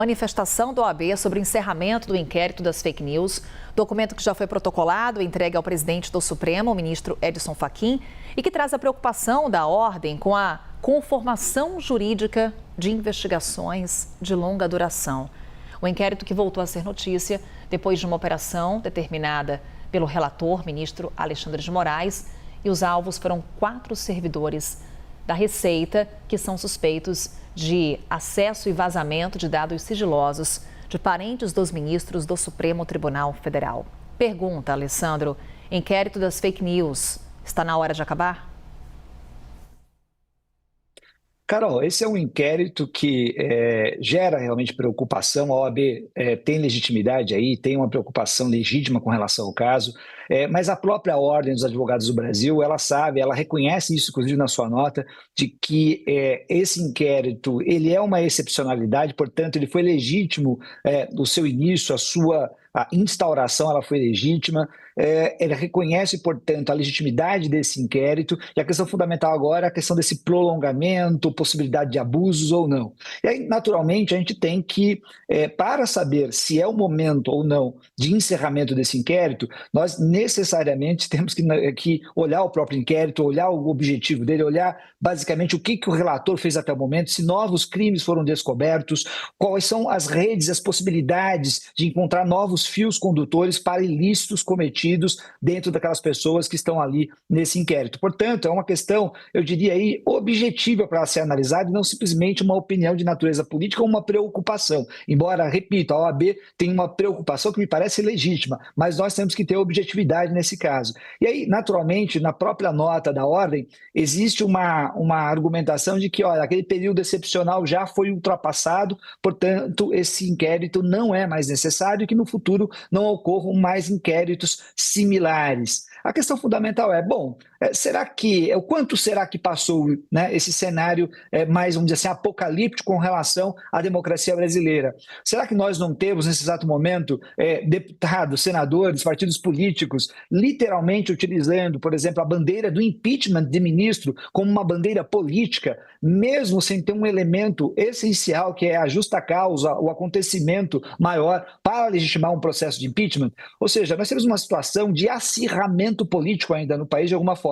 Manifestação da OAB sobre o encerramento do inquérito das fake news, documento que já foi protocolado e entregue ao presidente do Supremo, o ministro Edson Fachin, e que traz a preocupação da ordem com a conformação jurídica de investigações de longa duração. O inquérito que voltou a ser notícia depois de uma operação determinada pelo relator, ministro Alexandre de Moraes, e os alvos foram 4 servidores da Receita que são suspeitos de acesso e vazamento de dados sigilosos de parentes dos ministros do Supremo Tribunal Federal. Pergunta, Alessandro, inquérito das fake news, está na hora de acabar? Carol, esse é um inquérito que gera realmente preocupação. A OAB tem legitimidade aí, tem uma preocupação legítima com relação ao caso, mas a própria Ordem dos Advogados do Brasil, ela sabe, ela reconhece isso, inclusive na sua nota, de que esse inquérito ele é uma excepcionalidade, portanto, ele foi legítimo do seu início, a instauração ela foi legítima, ele reconhece, portanto, a legitimidade desse inquérito, e a questão fundamental agora é a questão desse prolongamento, possibilidade de abusos ou não. E aí, naturalmente, a gente tem que, para saber se é o momento ou não de encerramento desse inquérito, nós necessariamente temos que olhar o próprio inquérito, olhar o objetivo dele, olhar basicamente o que o relator fez até o momento, se novos crimes foram descobertos, quais são as redes, as possibilidades de encontrar novos fios condutores para ilícitos cometidos dentro daquelas pessoas que estão ali nesse inquérito. Portanto, é uma questão, eu diria aí, objetiva para ser analisada e não simplesmente uma opinião de natureza política ou uma preocupação. Embora, repito, a OAB tem uma preocupação que me parece legítima, mas nós temos que ter objetividade nesse caso. E aí, naturalmente, na própria nota da ordem, existe uma argumentação de que, olha, aquele período excepcional já foi ultrapassado, portanto, esse inquérito não é mais necessário e que no futuro não ocorram mais inquéritos similares. A questão fundamental é, bom, o quanto será que passou, né, esse cenário mais, vamos dizer assim, apocalíptico com relação à democracia brasileira? Será que nós não temos, nesse exato momento, deputados, senadores, partidos políticos, literalmente utilizando, por exemplo, a bandeira do impeachment de ministro como uma bandeira política, mesmo sem ter um elemento essencial, que é a justa causa, o acontecimento maior para legitimar um processo de impeachment? Ou seja, nós temos uma situação de acirramento político ainda no país de alguma forma.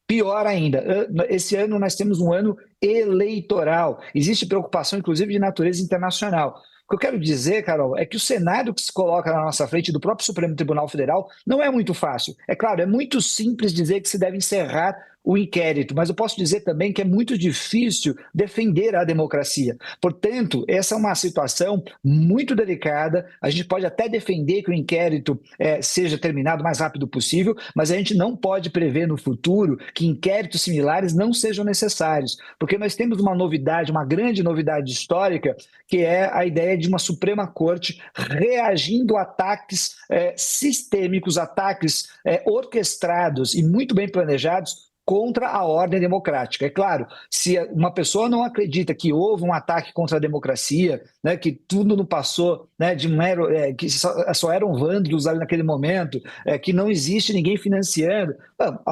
Pior ainda, esse ano nós temos um ano eleitoral. Existe preocupação, inclusive, de natureza internacional. O que eu quero dizer, Carol, é que o cenário que se coloca na nossa frente do próprio Supremo Tribunal Federal não é muito fácil. É claro, é muito simples dizer que se deve encerrar o inquérito, mas eu posso dizer também que é muito difícil defender a democracia. Portanto, essa é uma situação muito delicada. A gente pode até defender que o inquérito seja terminado o mais rápido possível, mas a gente não pode prever no futuro que inquéritos similares não sejam necessários, porque nós temos uma novidade, uma grande novidade histórica, que é a ideia de uma Suprema Corte reagindo a ataques sistêmicos, ataques orquestrados e muito bem planejados contra a ordem democrática. É claro, se uma pessoa não acredita que houve um ataque contra a democracia, né, que tudo não passou, né, de mero, que só eram vândalos ali naquele momento, que não existe ninguém financiando,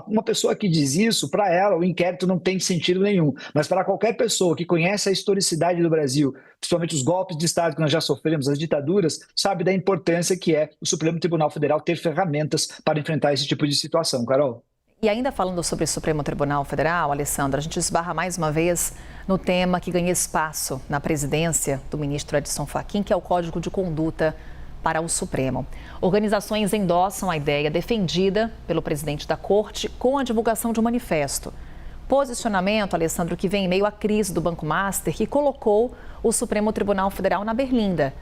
uma pessoa que diz isso, para ela o inquérito não tem sentido nenhum. Mas para qualquer pessoa que conhece a historicidade do Brasil, principalmente os golpes de Estado que nós já sofremos, as ditaduras, sabe da importância que é o Supremo Tribunal Federal ter ferramentas para enfrentar esse tipo de situação. Carol? E ainda falando sobre o Supremo Tribunal Federal, Alessandra, a gente esbarra mais uma vez no tema que ganha espaço na presidência do ministro Edson Fachin, que é o Código de Conduta para o Supremo. Organizações endossam a ideia defendida pelo presidente da Corte com a divulgação de um manifesto. Posicionamento, Alessandro, que vem em meio à crise do Banco Master, que colocou o Supremo Tribunal Federal na berlinda.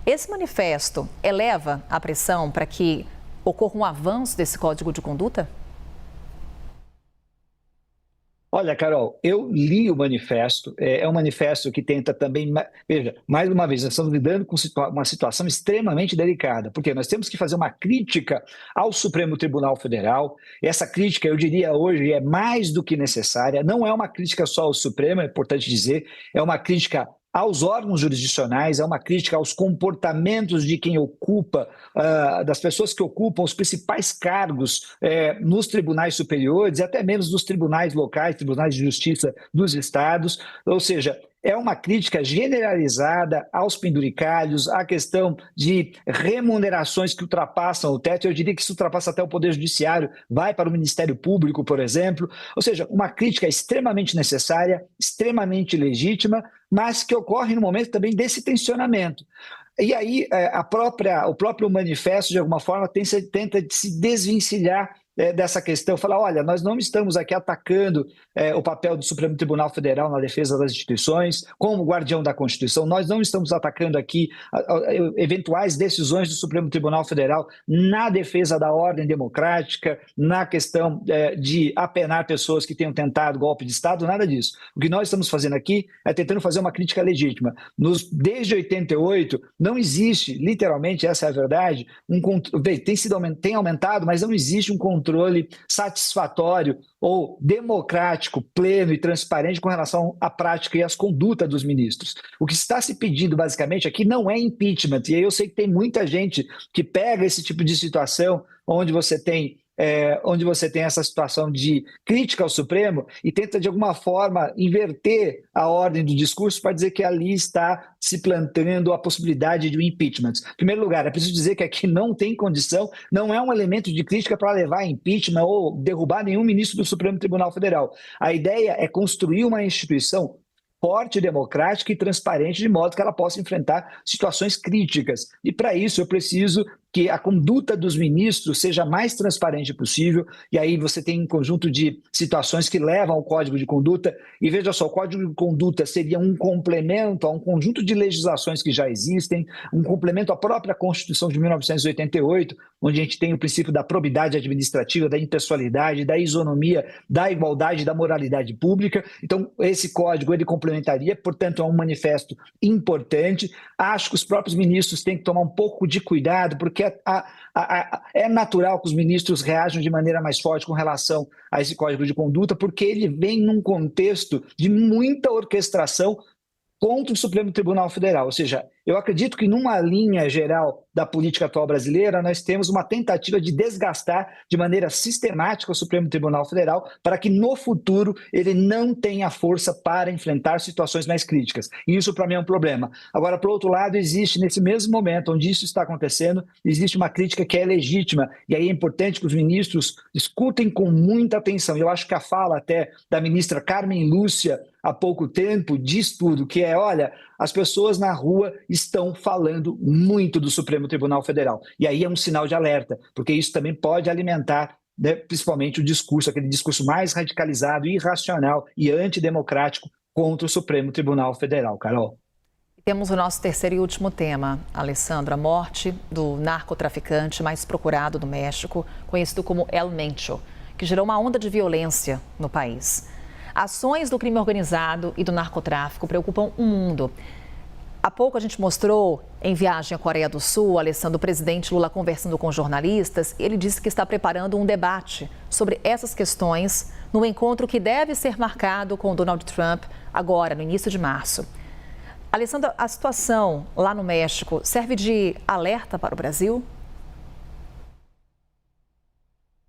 Esse manifesto eleva a pressão para que ocorra um avanço desse Código de Conduta? Olha, Carol, eu li o manifesto, é um manifesto que tenta também, veja, mais uma vez, nós estamos lidando com uma situação extremamente delicada, porque nós temos que fazer uma crítica ao Supremo Tribunal Federal. Essa crítica, eu diria hoje, é mais do que necessária, não é uma crítica só ao Supremo, é importante dizer, é uma crítica aos órgãos jurisdicionais, é uma crítica aos comportamentos de quem ocupa, das pessoas que ocupam os principais cargos nos tribunais superiores e até mesmo nos tribunais locais, tribunais de justiça dos estados. Ou seja, é uma crítica generalizada aos penduricalhos, à questão de remunerações que ultrapassam o teto. Eu diria que isso ultrapassa até o Poder Judiciário, vai para o Ministério Público, por exemplo. Ou seja, uma crítica extremamente necessária, extremamente legítima, mas que ocorre no momento também desse tensionamento. E aí o próprio manifesto, de alguma forma, tenta se desvencilhar dessa questão, falar, olha, nós não estamos aqui atacando o papel do Supremo Tribunal Federal na defesa das instituições, como guardião da Constituição, nós não estamos atacando aqui eventuais decisões do Supremo Tribunal Federal na defesa da ordem democrática, na questão de apenar pessoas que tenham tentado golpe de Estado, nada disso. O que nós estamos fazendo aqui é tentando fazer uma crítica legítima. Desde 88, não existe, literalmente, essa é a verdade, tem aumentado, mas não existe um controle satisfatório ou democrático, pleno e transparente com relação à prática e às condutas dos ministros. O que está se pedindo, basicamente, aqui não é impeachment. E aí eu sei que tem muita gente que pega esse tipo de situação onde você tem essa situação de crítica ao Supremo e tenta, de alguma forma, inverter a ordem do discurso para dizer que ali está se plantando a possibilidade de um impeachment. Em primeiro lugar, é preciso dizer que aqui não tem condição, não é um elemento de crítica para levar a impeachment ou derrubar nenhum ministro do Supremo Tribunal Federal. A ideia é construir uma instituição forte, democrática e transparente, de modo que ela possa enfrentar situações críticas. E, para isso, eu preciso que a conduta dos ministros seja mais transparente possível, e aí você tem um conjunto de situações que levam ao Código de Conduta, e veja só, o Código de Conduta seria um complemento a um conjunto de legislações que já existem, um complemento à própria Constituição de 1988, onde a gente tem o princípio da probidade administrativa, da impessoalidade, da isonomia, da igualdade e da moralidade pública. Então, esse código, ele complementaria, portanto, é um manifesto importante. Acho que os próprios ministros têm que tomar um pouco de cuidado, porque é natural que os ministros reajam de maneira mais forte com relação a esse Código de Conduta, porque ele vem num contexto de muita orquestração contra o Supremo Tribunal Federal. Ou seja, eu acredito que numa linha geral da política atual brasileira, nós temos uma tentativa de desgastar de maneira sistemática o Supremo Tribunal Federal para que no futuro ele não tenha força para enfrentar situações mais críticas. E isso para mim é um problema. Agora, por outro lado, existe nesse mesmo momento onde isso está acontecendo, existe uma crítica que é legítima, e aí é importante que os ministros escutem com muita atenção. Eu acho que a fala até da ministra Carmen Lúcia há pouco tempo diz tudo, que é, olha, as pessoas na rua estão falando muito do Supremo Tribunal Federal. E aí é um sinal de alerta, porque isso também pode alimentar, né, principalmente o discurso, aquele discurso mais radicalizado, irracional e antidemocrático contra o Supremo Tribunal Federal. Carol. Temos o nosso terceiro e último tema, Alessandro, a morte do narcotraficante mais procurado do México, conhecido como El Mencho, que gerou uma onda de violência no país. Ações do crime organizado e do narcotráfico preocupam o mundo. Há pouco a gente mostrou, em viagem à Coreia do Sul, Alessandro, o presidente Lula conversando com jornalistas. Ele disse que está preparando um debate sobre essas questões no encontro que deve ser marcado com Donald Trump agora, no início de março. Alessandro, a situação lá no México serve de alerta para o Brasil?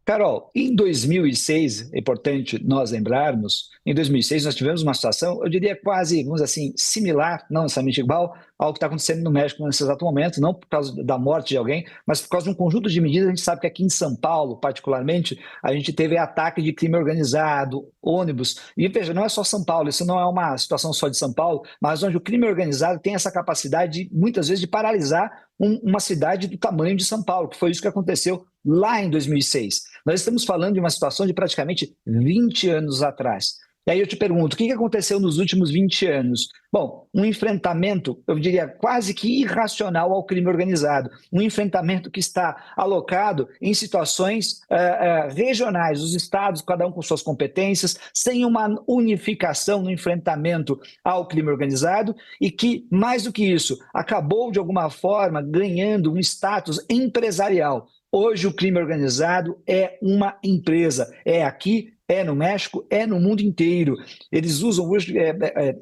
Carol, em 2006, é importante nós lembrarmos, em 2006 nós tivemos uma situação, eu diria quase, vamos dizer assim, similar, não necessariamente igual ao que está acontecendo no México nesse exato momento, não por causa da morte de alguém, mas por causa de um conjunto de medidas. A gente sabe que aqui em São Paulo, particularmente, a gente teve ataque de crime organizado, ônibus, e veja, não é só São Paulo, isso não é uma situação só de São Paulo, mas onde o crime organizado tem essa capacidade, muitas vezes, de paralisar uma cidade do tamanho de São Paulo, que foi isso que aconteceu lá em 2006. Nós estamos falando de uma situação de praticamente 20 anos atrás. E aí eu te pergunto, o que aconteceu nos últimos 20 anos? Bom, um enfrentamento, eu diria, quase que irracional ao crime organizado. Um enfrentamento que está alocado em situações regionais, os estados, cada um com suas competências, sem uma unificação no enfrentamento ao crime organizado e que, mais do que isso, acabou, de alguma forma, ganhando um status empresarial. Hoje o crime organizado é uma empresa, é aqui é no México, é no mundo inteiro. Eles usam hoje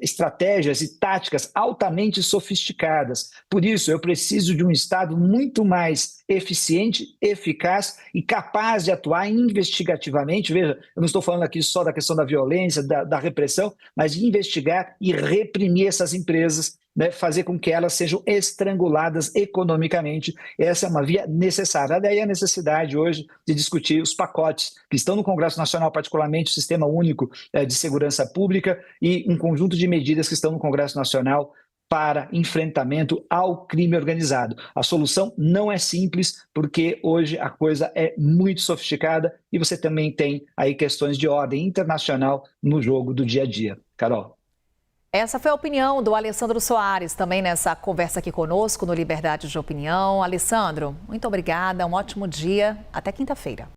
estratégias e táticas altamente sofisticadas. Por isso, eu preciso de um Estado muito mais eficiente, eficaz e capaz de atuar investigativamente. Veja, eu não estou falando aqui só da questão da violência, da repressão, mas de investigar e reprimir essas empresas, né, fazer com que elas sejam estranguladas economicamente. Essa é uma via necessária. Daí a necessidade hoje de discutir os pacotes que estão no Congresso Nacional, particularmente o Sistema Único de Segurança Pública e um conjunto de medidas que estão no Congresso Nacional para enfrentamento ao crime organizado. A solução não é simples, porque hoje a coisa é muito sofisticada e você também tem aí questões de ordem internacional no jogo do dia a dia. Carol. Essa foi a opinião do Alessandro Soares, também nessa conversa aqui conosco no Liberdade de Opinião. Alessandro, muito obrigada, um ótimo dia, até quinta-feira.